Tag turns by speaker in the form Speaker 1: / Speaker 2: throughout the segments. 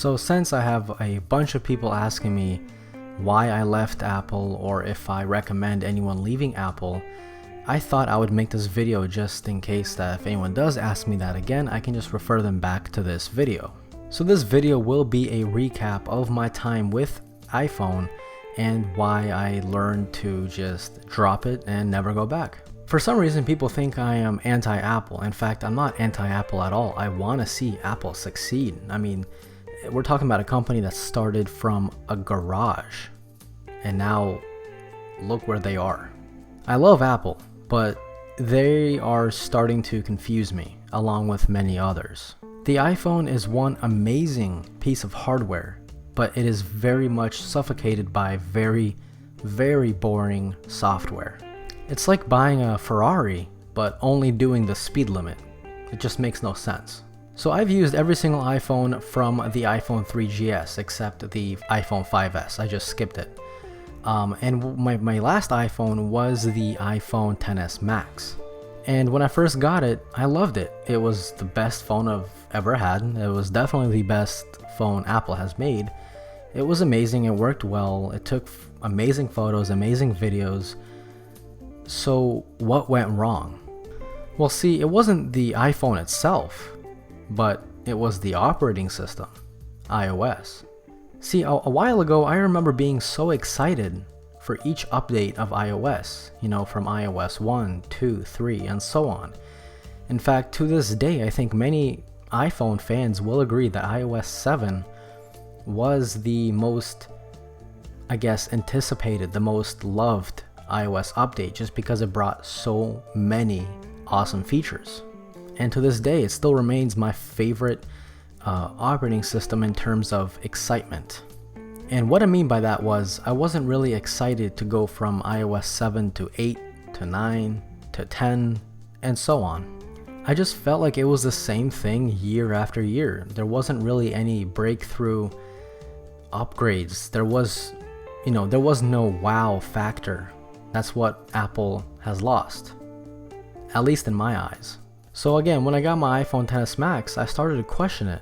Speaker 1: So since I have a bunch of people asking me why I left Apple or if I recommend anyone leaving Apple, I thought I would make this video just in case that if anyone does ask me that again, I can just refer them back to this video. So this video will be a recap of my time with iPhone and why I learned to just drop it and never go back. For some reason, people think I am anti-Apple. In fact, I'm not anti-Apple at all. I want to see Apple succeed. I mean, we're talking about a company that started from a garage and now look where they are. I love Apple, but they are starting to confuse me along with many others. The iPhone is one amazing piece of hardware, but it is very much suffocated by very, very boring software. It's like buying a Ferrari, but only doing the speed limit. It just makes no sense. So I've used every single iPhone from the iPhone 3GS except the iPhone 5S. I just skipped it. And my last iPhone was the iPhone XS Max. And when I first got it, I loved it. It was the best phone I've ever had. It was definitely the best phone Apple has made. It was amazing. It worked well. It took amazing photos, amazing videos. So what went wrong? Well, see, it wasn't the iPhone itself, but it was the operating system, iOS. See, a while ago, I remember being so excited for each update of iOS, from iOS 1, 2, 3, and so on. In fact, to this day, I think many iPhone fans will agree that iOS 7 was the most, anticipated, the most loved iOS update just because it brought so many awesome features. And to this day, it still remains my favorite operating system in terms of excitement. And what I mean by that was I wasn't really excited to go from iOS 7 to 8 to 9 to 10 and so on. I just felt like it was the same thing year after year. There wasn't really any breakthrough upgrades. There was no wow factor. That's what Apple has lost, at least in my eyes. So again, when I got my iPhone XS Max, I started to question it.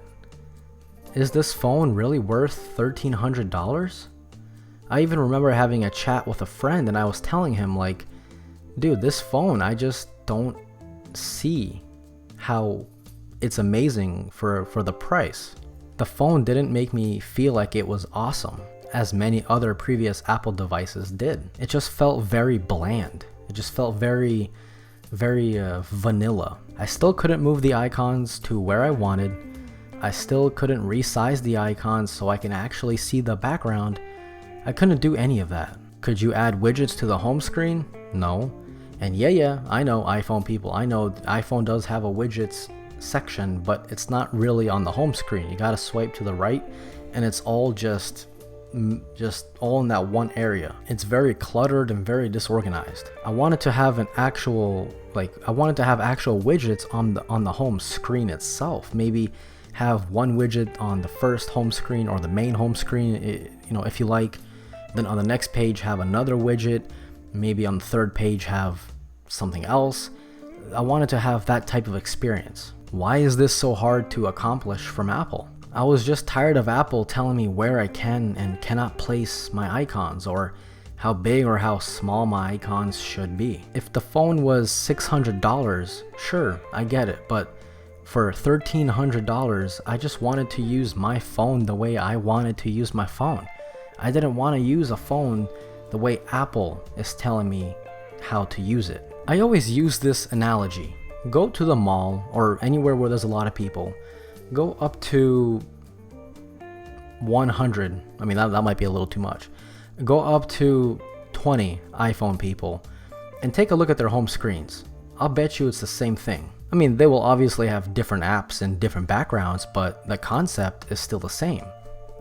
Speaker 1: Is this phone really worth $1,300? I even remember having a chat with a friend and I was telling him like, dude, this phone, I just don't see how it's amazing for the price. The phone didn't make me feel like it was awesome as many other previous Apple devices did. It just felt very bland. It just felt very vanilla. I still couldn't move the icons to where I wanted. I still couldn't resize the icons so I can actually see the background. I couldn't do any of that. Could you add widgets to the home screen? No. And yeah, I know iPhone people. I know iPhone does have a widgets section, but it's not really on the home screen. You gotta swipe to the right and it's all just all in that one area. It's very cluttered and very disorganized. I wanted to have actual widgets on the home screen itself. Maybe have one widget on the first home screen or the main home screen, if you like. Then on the next page have another widget. Maybe on the third page have something else. I wanted to have that type of experience. Why is this so hard to accomplish from Apple? I was just tired of Apple telling me where I can and cannot place my icons or how big or how small my icons should be. If the phone was $600, sure, I get it, but for $1,300, I just wanted to use my phone the way I wanted to use my phone. I didn't want to use a phone the way Apple is telling me how to use it. I always use this analogy. Go to the mall or anywhere where there's a lot of people. Go up to 100. I mean, that might be a little too much. Go up to 20 iPhone people and take a look at their home screens. I'll bet you it's the same thing. I mean, they will obviously have different apps and different backgrounds, but the concept is still the same.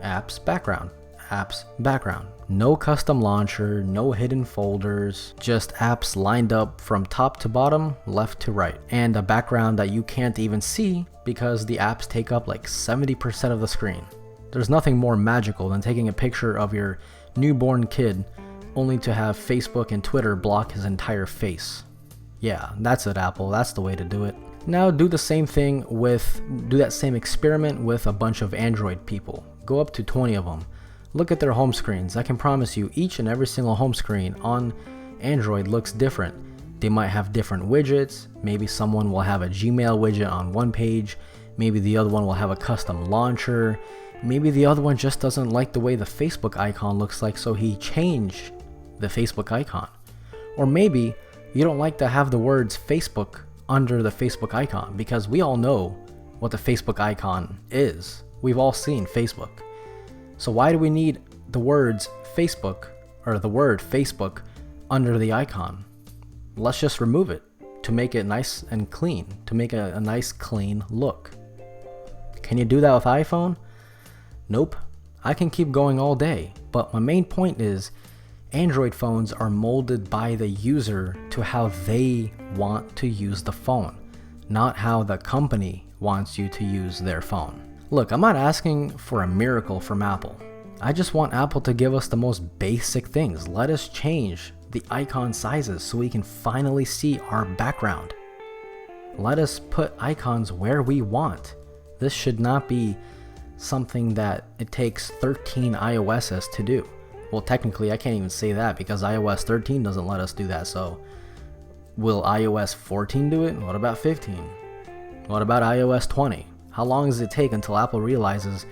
Speaker 1: Apps, background. Apps, background. No custom launcher, no hidden folders, just apps lined up from top to bottom, left to right, and a background that you can't even see because the apps take up like 70% of the screen. There's nothing more magical than taking a picture of your newborn kid only to have Facebook and Twitter block his entire face. Yeah, that's it, Apple. That's the way to do it. Now do the same thing do that same experiment with a bunch of Android people. Go up to 20 of them. Look at their home screens. I can promise you each and every single home screen on Android looks different. They might have different widgets. Maybe someone will have a Gmail widget on one page. Maybe the other one will have a custom launcher. Maybe the other one just doesn't like the way the Facebook icon looks like, so he changed the Facebook icon. Or maybe you don't like to have the words Facebook under the Facebook icon, because we all know what the Facebook icon is. We've all seen Facebook. So why do we need the words Facebook or the word Facebook under the icon? Let's just remove it to make it nice and clean, to make a nice clean look. Can you do that with iPhone? Nope. I can keep going all day, but my main point is Android phones are molded by the user to how they want to use the phone, not how the company wants you to use their phone. Look, I'm not asking for a miracle from Apple. I just want Apple to give us the most basic things. Let us change the icon sizes so we can finally see our background. Let us put icons where we want. This should not be something that it takes 13 iOSs to do. Well, technically, I can't even say that because iOS 13 doesn't let us do that. So will iOS 14 do it? What about 15? What about iOS 20? How long does it take until Apple realizes,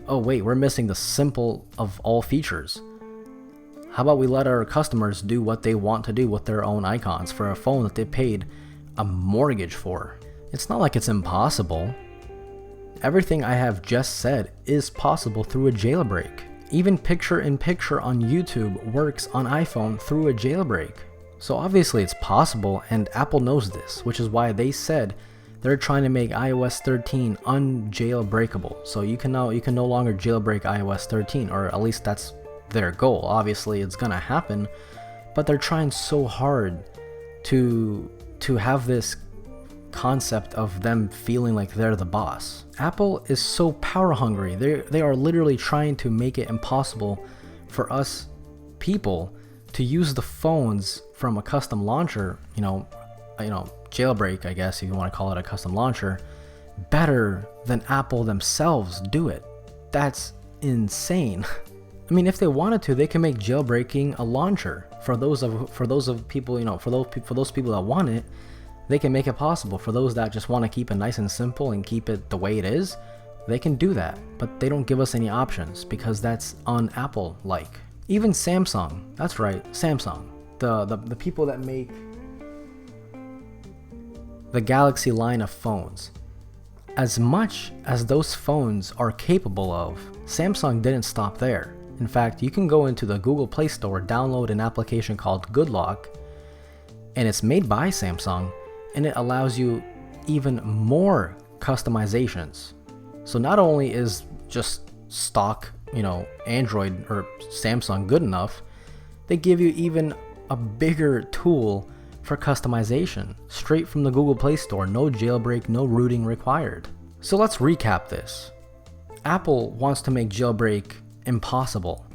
Speaker 1: oh wait, we're missing the simple of all features? How about we let our customers do what they want to do with their own icons for a phone that they paid a mortgage for? It's not like it's impossible. Everything I have just said is possible through a jailbreak. Even picture-in-picture on YouTube works on iPhone through a jailbreak. So obviously it's possible, and Apple knows this, which is why they said they're trying to make iOS 13 unjailbreakable. So you can no longer jailbreak iOS 13, or at least that's their goal. Obviously it's gonna happen, but they're trying so hard to have this concept of them feeling like they're the boss. Apple is so power hungry. They are literally trying to make it impossible for us people to use the phones from a custom launcher, jailbreak, I guess if you want to call it a custom launcher, better than Apple themselves do it. That's insane. I mean, if they wanted to, they can make jailbreaking a launcher for those people that want it. They can make it possible. For those that just want to keep it nice and simple and keep it the way it is, they can do that. But they don't give us any options because that's un-Apple-like. Even Samsung, that's right, Samsung, the people that make the Galaxy line of phones. As much as those phones are capable of, Samsung didn't stop there. In fact, you can go into the Google Play Store, download an application called GoodLock, and it's made by Samsung, and it allows you even more customizations. So not only is just stock, Android or Samsung good enough, they give you even a bigger tool for customization straight from the Google Play Store. No jailbreak, no rooting required. So let's recap this. Apple wants to make jailbreak impossible.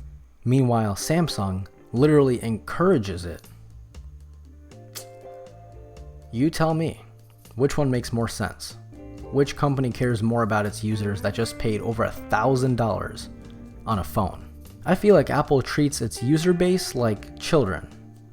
Speaker 1: Meanwhile, Samsung literally encourages it. You tell me, which one makes more sense? Which company cares more about its users that just paid over $1,000 on a phone? I feel like Apple treats its user base like children.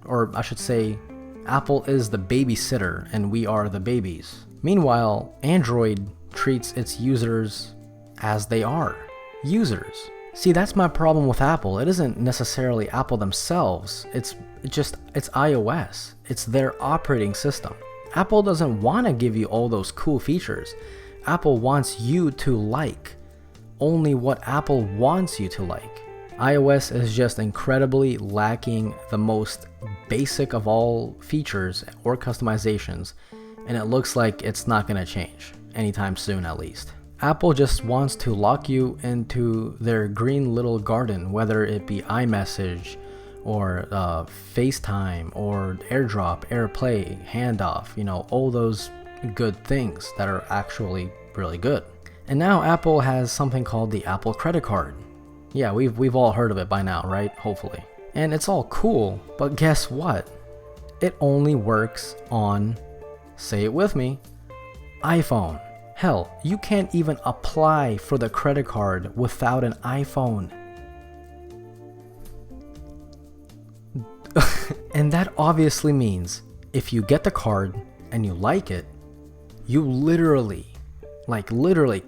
Speaker 1: Or I should say, Apple is the babysitter and we are the babies. Meanwhile, Android treats its users as they are, users. See, that's my problem with Apple. It isn't necessarily Apple themselves. It's iOS. It's their operating system. Apple doesn't want to give you all those cool features. Apple wants you to like only what Apple wants you to like. iOS is just incredibly lacking the most basic of all features or customizations, and it looks like it's not going to change anytime soon, at least. Apple just wants to lock you into their green little garden, whether it be iMessage or FaceTime or AirDrop, AirPlay, Handoff, all those good things that are actually really good. And now Apple has something called the Apple credit card. Yeah, we've all heard of it by now, right? Hopefully. And it's all cool, but guess what? It only works on, say it with me, iPhone. Hell, you can't even apply for the credit card without an iPhone. And that obviously means if you get the card and you like it, you literally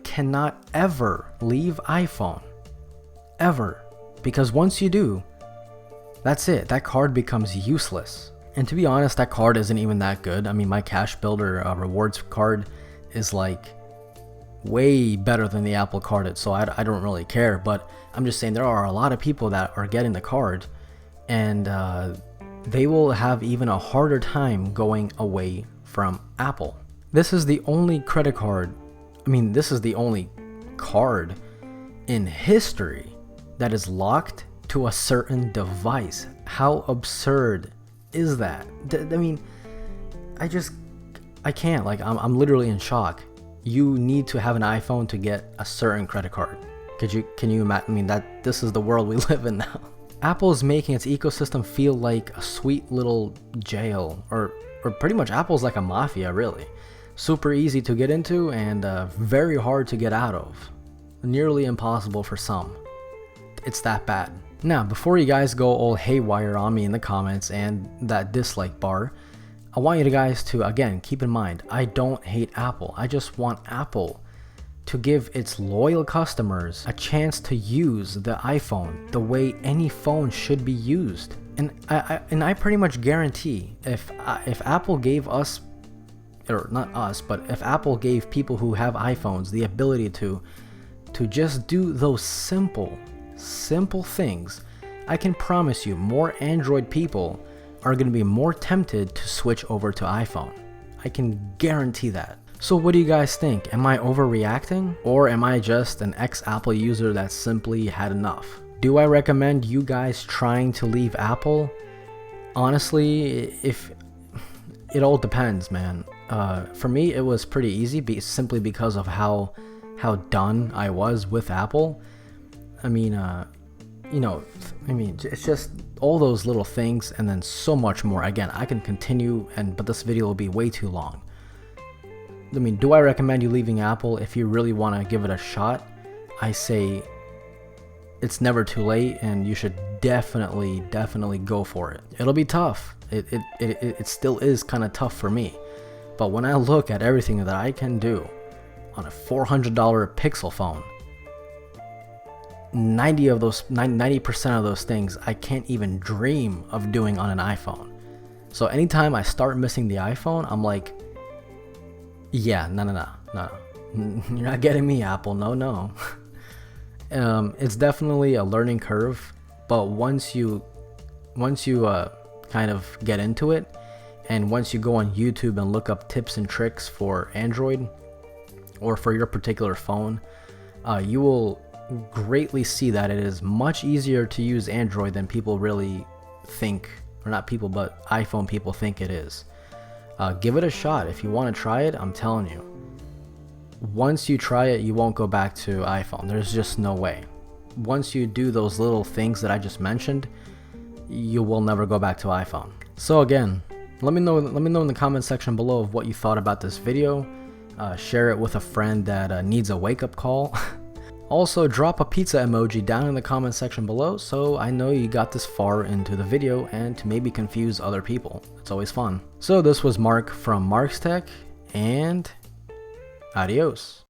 Speaker 1: cannot ever leave iPhone. Ever. Because once you do, that's it. That card becomes useless. And to be honest, that card isn't even that good. I mean, my Cash Builder rewards card is like way better than the Apple card, so I don't really care. But I'm just saying there are a lot of people that are getting the card, and they will have even a harder time going away from Apple. This is the only credit card, this is the only card in history that is locked to a certain device. How absurd is that? I can't. I'm literally in shock. You need to have an iPhone to get a certain credit card. Can you imagine? That this is the world we live in now. Apple is making its ecosystem feel like a sweet little jail, or pretty much Apple's like a mafia, really. Super easy to get into and very hard to get out of. Nearly impossible for some. It's that bad. Now, before you guys go all haywire on me in the comments and that dislike bar, I want you guys to, again, keep in mind, I don't hate Apple. I just want Apple to give its loyal customers a chance to use the iPhone the way any phone should be used. And I pretty much guarantee if Apple gave us, or not us, but if Apple gave people who have iPhones the ability to just do those simple things, I can promise you more Android people are going to be more tempted to switch over to iPhone. I can guarantee that. So what do you guys think? Am I overreacting? Or am I just an ex-Apple user that simply had enough? Do I recommend you guys trying to leave Apple? Honestly, if it all depends, man. For me, it was pretty easy simply because of how done I was with Apple. It's just all those little things and then so much more. Again, I can continue, but this video will be way too long. Do I recommend you leaving Apple? If you really want to give it a shot, I say it's never too late, and you should definitely go for it. It'll be tough. It still is kind of tough for me. But when I look at everything that I can do on a $400 Pixel phone, 90% of those things I can't even dream of doing on an iPhone. So anytime I start missing the iPhone, I'm like, yeah, no. You're not getting me, Apple. No. It's definitely a learning curve, but once you kind of get into it, and once you go on YouTube and look up tips and tricks for Android or for your particular phone, you will greatly see that it is much easier to use Android than people really think, or not people, but iPhone people think it is. Give it a shot. If you want to try it, I'm telling you, once you try it, you won't go back to iPhone. There's just no way. Once you do those little things that I just mentioned, you will never go back to iPhone. So again, let me know in the comment section below of what you thought about this video. Share it with a friend that needs a wake-up call. Also, drop a pizza emoji down in the comment section below so I know you got this far into the video and to maybe confuse other people. It's always fun. So this was Mark from Mark's Tech, and adios.